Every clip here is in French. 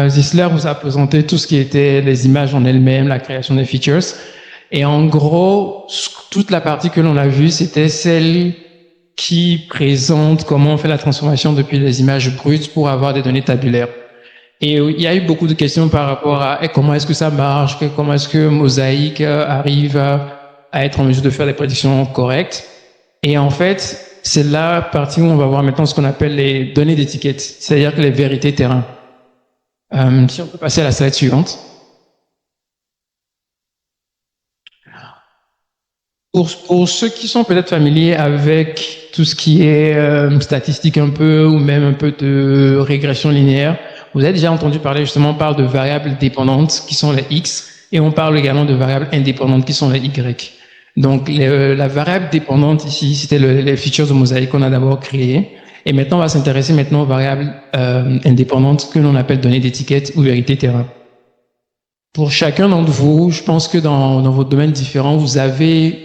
Zisler vous a présenté tout ce qui était les images en elles-mêmes, la création des features. Et en gros, toute la partie que l'on a vue, c'était celle qui présente comment on fait la transformation depuis les images brutes pour avoir des données tabulaires. Et il y a eu beaucoup de questions par rapport à comment est-ce que ça marche, comment est-ce que Mosaic arrive à être en mesure de faire des prédictions correctes. Et en fait, c'est la partie où on va voir maintenant ce qu'on appelle les données d'étiquette, c'est-à-dire que les vérités terrain. Si on peut passer à la slide suivante. Pour ceux qui sont peut-être familiers avec tout ce qui est statistique un peu, ou même un peu de régression linéaire, vous avez déjà entendu parler, justement, on parle de variables dépendantes qui sont les X, et on parle également de variables indépendantes qui sont les Y. Donc, la variable dépendante ici, c'était les features de Mosaic qu'on a d'abord créées. Et maintenant, on va s'intéresser maintenant aux variables indépendantes que l'on appelle données d'étiquette ou vérité terrain. Pour chacun d'entre vous, je pense que dans vos domaines différents, vous avez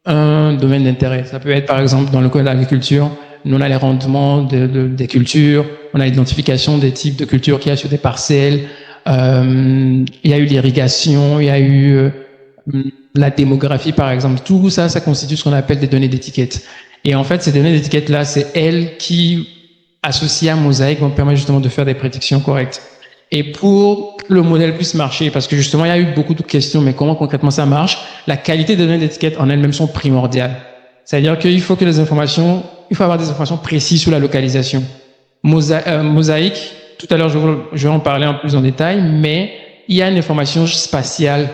un domaine d'intérêt. Ça peut être, par exemple, dans le cas de l'agriculture, nous, on a les rendements des cultures, on a l'identification des types de cultures qu'il y a sur des parcelles, il y a eu l'irrigation, il y a eu la démographie, par exemple. Tout ça, ça constitue ce qu'on appelle des données d'étiquette. Et en fait, ces données d'étiquette-là, c'est elles qui, associées à Mosaic, vont permettre justement de faire des prédictions correctes. Et pour que le modèle puisse marcher, parce que justement, il y a eu beaucoup de questions, mais comment concrètement ça marche, la qualité des données d'étiquette en elles-mêmes sont primordiales. C'est-à-dire qu'il faut que il faut avoir des informations précises sur la localisation. Mosaic, tout à l'heure, je vais en parler en plus en détail, mais il y a une information spatiale.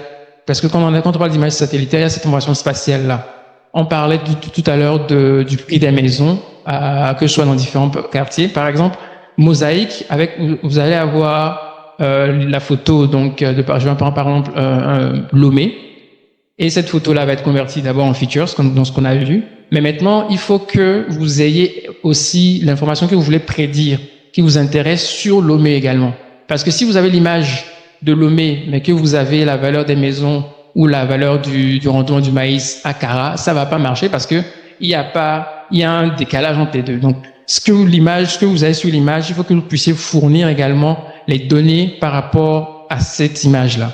Parce que quand on parle d'images satellitaires, il y a cette information spatiale-là. On parlait tout à l'heure du prix des maisons, que ce soit dans différents quartiers. Par exemple, Mosaic, vous allez avoir la photo, donc, je vais prendre par exemple Lomé. Et cette photo-là va être convertie d'abord en features, dans ce qu'on a vu. Mais maintenant, il faut que vous ayez aussi l'information que vous voulez prédire, qui vous intéresse sur Lomé également. Parce que si vous avez l'image de Lomé, mais que vous avez la valeur des maisons ou la valeur du rendement du maïs à Cara, ça va pas marcher parce que il y a un décalage entre les deux. Donc, ce que vous avez sur l'image, il faut que vous puissiez fournir également les données par rapport à cette image-là.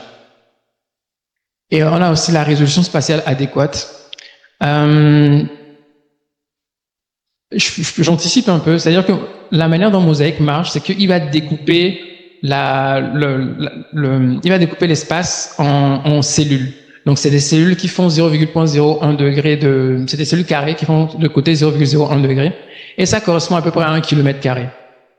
Et on a aussi la résolution spatiale adéquate. J'anticipe un peu, c'est-à-dire que la manière dont Mosaic marche, c'est qu'il va découper il va découper l'espace en cellules. Donc, c'est des cellules qui font 0,01 degré c'est des cellules carrées qui font de côté 0,01 degré. Et ça correspond à peu près à 1 kilomètre carré.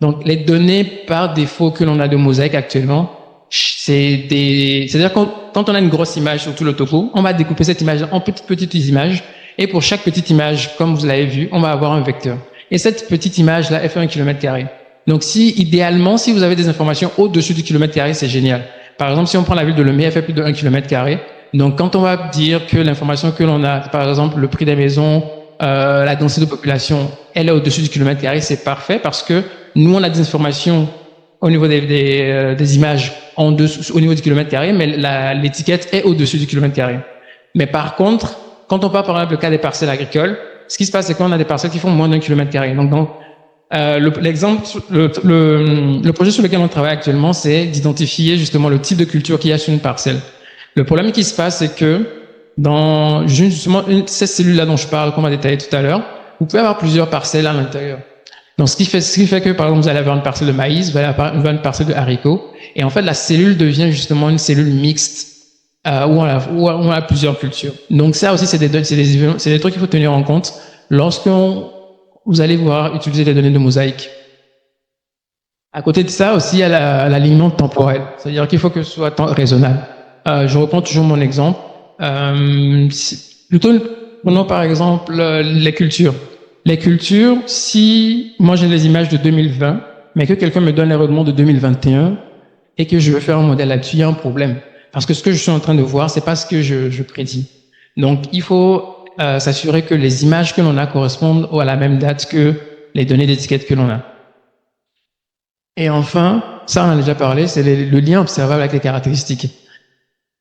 Donc, les données par défaut que l'on a de Mosaic actuellement, c'est-à-dire quand on a une grosse image sur tout le topo, on va découper cette image en petites images. Et pour chaque petite image, comme vous l'avez vu, on va avoir un vecteur. Et cette petite image-là, elle fait 1 kilomètre carré. Donc, idéalement, si vous avez des informations au-dessus du kilomètre carré, c'est génial. Par exemple, si on prend la ville de Lomé, elle fait plus de 1 kilomètre carré. Donc, quand on va dire que l'information que l'on a, par exemple, le prix des maisons, la densité de population, elle est au-dessus du kilomètre carré, c'est parfait parce que nous, on a des informations au niveau des images au niveau du kilomètre carré, mais l'étiquette est au-dessus du kilomètre carré. Mais par contre, quand on parle par exemple le cas des parcelles agricoles, ce qui se passe, c'est qu'on a des parcelles qui font moins d'1 kilomètre carré. Donc, le projet sur lequel on travaille actuellement, c'est d'identifier justement le type de culture qu'il y a sur une parcelle. Le problème qui se passe, c'est que dans justement ces cellules-là dont je parle, qu'on va détailler tout à l'heure, vous pouvez avoir plusieurs parcelles à l'intérieur. Donc, ce qui fait que, par exemple, vous allez avoir une parcelle de maïs, vous allez avoir une parcelle de haricots, et en fait, la cellule devient justement une cellule mixte, où on a plusieurs cultures. Donc, ça aussi, c'est des trucs qu'il faut tenir en compte lorsque vous allez voir utiliser les données de Mosaic. À côté de ça aussi, il y a l'alignement temporel. C'est-à-dire qu'il faut que ce soit raisonnable. Je reprends toujours mon exemple. Prenons par exemple les cultures. Les cultures, si moi j'ai les images de 2020, mais que quelqu'un me donne les rendements de 2021 et que je veux faire un modèle là-dessus, il y a un problème. Parce que ce que je suis en train de voir, c'est pas ce que je prédis. Donc, il faut s'assurer que les images que l'on a correspondent à la même date que les données d'étiquette que l'on a. Et enfin, ça on en a déjà parlé, c'est le lien observable avec les caractéristiques.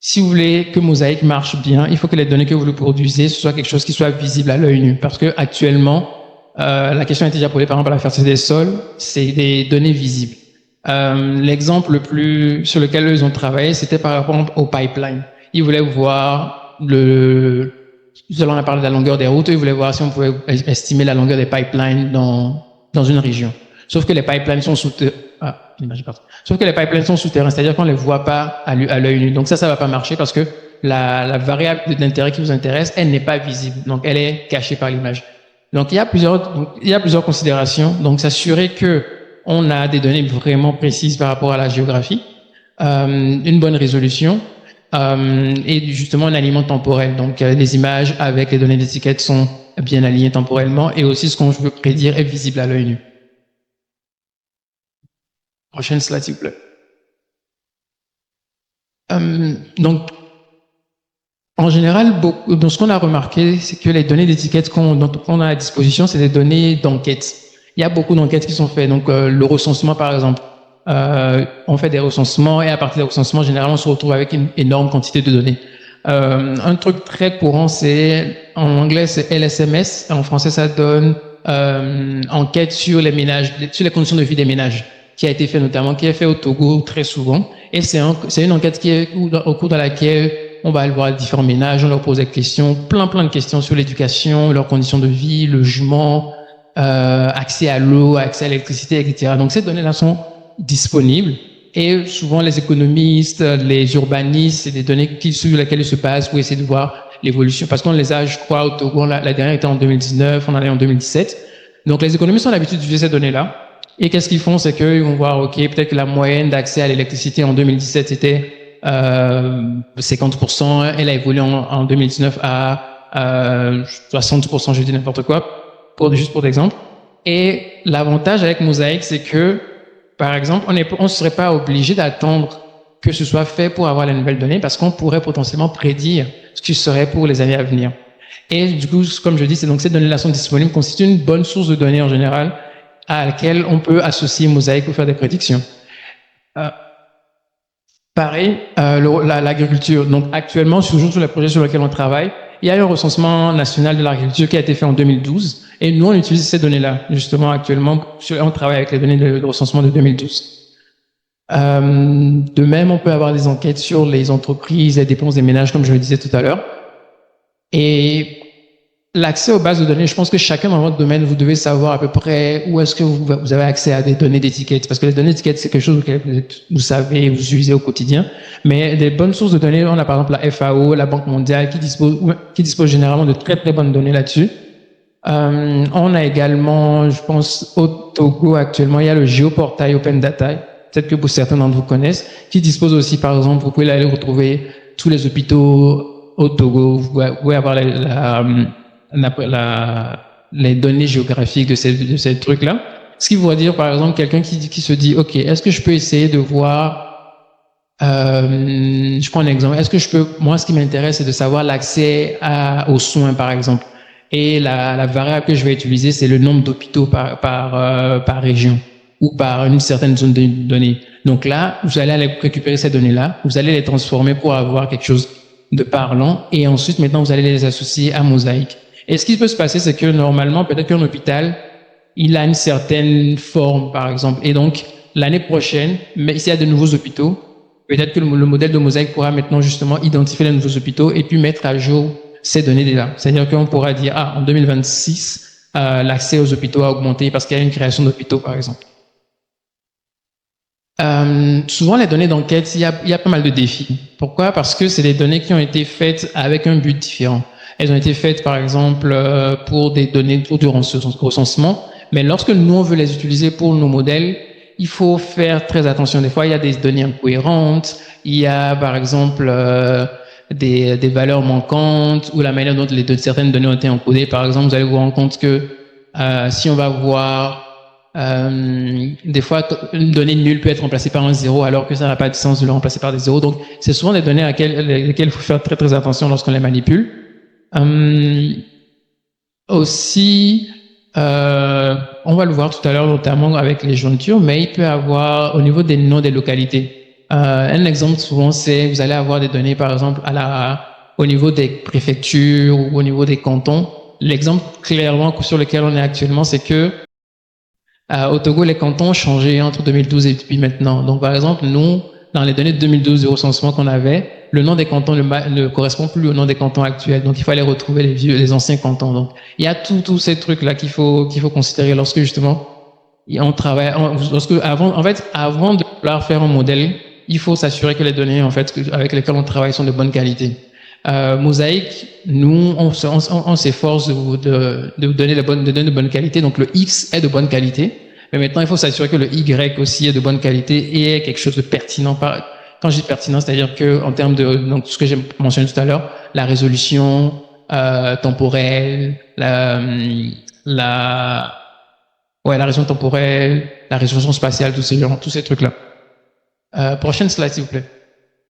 Si vous voulez que Mosaic marche bien, il faut que les données que vous le produisez, ce soit quelque chose qui soit visible à l'œil nu. Parce que actuellement, la question a été déjà posée par exemple à la fertilité des sols, c'est des données visibles. L'exemple sur lequel ils ont travaillé, c'était par rapport au pipeline. Ils voulaient voir on a parlé de la longueur des routes, ils voulaient voir si on pouvait estimer la longueur des pipelines dans une région. Sauf que les pipelines sont Sauf que les pipelines sont souterrains, c'est-à-dire qu'on les voit pas à l'œil nu. Donc ça va pas marcher parce que la variable d'intérêt qui vous intéresse, elle n'est pas visible. Donc elle est cachée par l'image. Donc il y a plusieurs considérations. Donc s'assurer que on a des données vraiment précises par rapport à la géographie, une bonne résolution, et justement un alignement temporel. Donc les images avec les données d'étiquette sont bien alignées temporellement et aussi ce qu'on veut prédire est visible à l'œil nu. Prochaine slide, s'il vous plaît. Donc, en général, ce qu'on a remarqué, c'est que les données d'étiquette qu'on a à disposition, c'est des données d'enquête. Il y a beaucoup d'enquêtes qui sont faites. Donc, le recensement, par exemple. On fait des recensements et à partir des recensements, généralement, on se retrouve avec une énorme quantité de données. Un truc très courant, en anglais, c'est LSMS. En français, ça donne enquête sur les ménages, sur les conditions de vie des ménages, qui est fait au Togo très souvent. Et c'est une enquête au cours de laquelle on va aller voir différents ménages, on leur pose des questions, plein de questions sur l'éducation, leurs conditions de vie, le logement, accès à l'eau, accès à l'électricité, etc. Donc ces données-là sont disponibles et souvent les économistes, les urbanistes, c'est des données sur lesquelles ils se basent pour essayer de voir l'évolution. Parce qu'on les a, je crois, au Togo, la dernière était en 2019, on en est en 2017. Donc les économistes ont l'habitude d'utiliser ces données-là. Et qu'est-ce qu'ils font, c'est qu'ils vont voir, ok, peut-être que la moyenne d'accès à l'électricité en 2017 c'était 50%, elle a évolué en 2019 à 60%, je dis n'importe quoi, juste pour l'exemple. Et l'avantage avec Mosaic, c'est que, par exemple, on ne serait pas obligé d'attendre que ce soit fait pour avoir les nouvelles données, parce qu'on pourrait potentiellement prédire ce qui serait pour les années à venir. Et du coup, comme je dis, ces données-là sont disponibles, constituent une bonne source de données en général, à laquelle on peut associer Mosaic pour faire des prédictions. Pareil, l'agriculture. Donc actuellement, toujours sur les projets sur lesquels on travaille, il y a un recensement national de l'agriculture qui a été fait en 2012, et nous on utilise ces données-là. Justement, actuellement, on travaille avec les données de recensement de 2012. De même, on peut avoir des enquêtes sur les entreprises, les dépenses des ménages, comme je le disais tout à l'heure. Et l'accès aux bases de données, je pense que chacun dans votre domaine, vous devez savoir à peu près où est-ce que vous avez accès à des données d'étiquette. Parce que les données d'étiquette, c'est quelque chose que vous savez, vous utilisez au quotidien. Mais des bonnes sources de données, on a par exemple la FAO, la Banque mondiale, qui dispose généralement de très bonnes données là-dessus. On a également, je pense, au Togo actuellement, il y a le géoportail Open Data, peut-être que pour certains d'entre vous connaissent, qui dispose aussi, par exemple, vous pouvez aller retrouver tous les hôpitaux au Togo, vous pouvez avoir les données géographiques de ces trucs-là. Ce qui voudrait dire, par exemple, quelqu'un qui se dit, OK, est-ce que je peux essayer de voir, je prends un exemple, moi, ce qui m'intéresse, c'est de savoir l'accès aux soins, par exemple. Et la variable que je vais utiliser, c'est le nombre d'hôpitaux par région ou par une certaine zone de données. Donc là, vous allez aller récupérer ces données-là, vous allez les transformer pour avoir quelque chose de parlant, et ensuite, maintenant, vous allez les associer à Mosaic. Et ce qui peut se passer, c'est que normalement, peut-être qu'un hôpital, il a une certaine forme, par exemple. Et donc, l'année prochaine, mais s'il y a de nouveaux hôpitaux, peut-être que le modèle de Mosaic pourra maintenant justement identifier les nouveaux hôpitaux et puis mettre à jour ces données-là. C'est-à-dire qu'on pourra dire, en 2026, l'accès aux hôpitaux a augmenté parce qu'il y a une création d'hôpitaux, par exemple. Souvent, les données d'enquête, il y a pas mal de défis. Pourquoi? Parce que c'est des données qui ont été faites avec un but différent. Elles ont été faites, par exemple, pour des données pour du recensement. Mais lorsque nous, on veut les utiliser pour nos modèles, il faut faire très attention. Des fois, il y a des données incohérentes. Il y a, par exemple, des valeurs manquantes ou la manière dont certaines données ont été encodées. Par exemple, vous allez vous rendre compte que si on va voir des fois, une donnée nulle peut être remplacée par un zéro alors que ça n'a pas de sens de le remplacer par des zéros. Donc, c'est souvent des données à lesquelles il faut faire très attention lorsqu'on les manipule. Aussi, on va le voir tout à l'heure, notamment avec les jointures, mais il peut y avoir au niveau des noms des localités. Un exemple souvent, c'est vous allez avoir des données, par exemple, au niveau des préfectures ou au niveau des cantons. L'exemple clairement sur lequel on est actuellement, c'est que Au Togo, les cantons ont changé entre 2012 et depuis maintenant. Donc, par exemple, nous, dans les données de 2012 du recensement qu'on avait, le nom des cantons ne correspond plus au nom des cantons actuels. Donc, il fallait retrouver les anciens cantons. Donc, il y a tous ces trucs-là qu'il faut considérer lorsque justement on travaille, avant de vouloir faire un modèle, il faut s'assurer que les données, en fait, avec lesquelles on travaille sont de bonne qualité. Mosaïque, nous, on s'efforce de donner de bonne qualité. Donc, le X est de bonne qualité. Mais maintenant, il faut s'assurer que le Y aussi est de bonne qualité et est quelque chose de pertinent. Quand je dis pertinent, c'est-à-dire que en termes de, donc, ce que j'ai mentionné tout à l'heure, la résolution, temporelle, la, ouais, la résolution temporelle, la résolution spatiale, tous ces trucs-là. Prochaine slide, s'il vous plaît.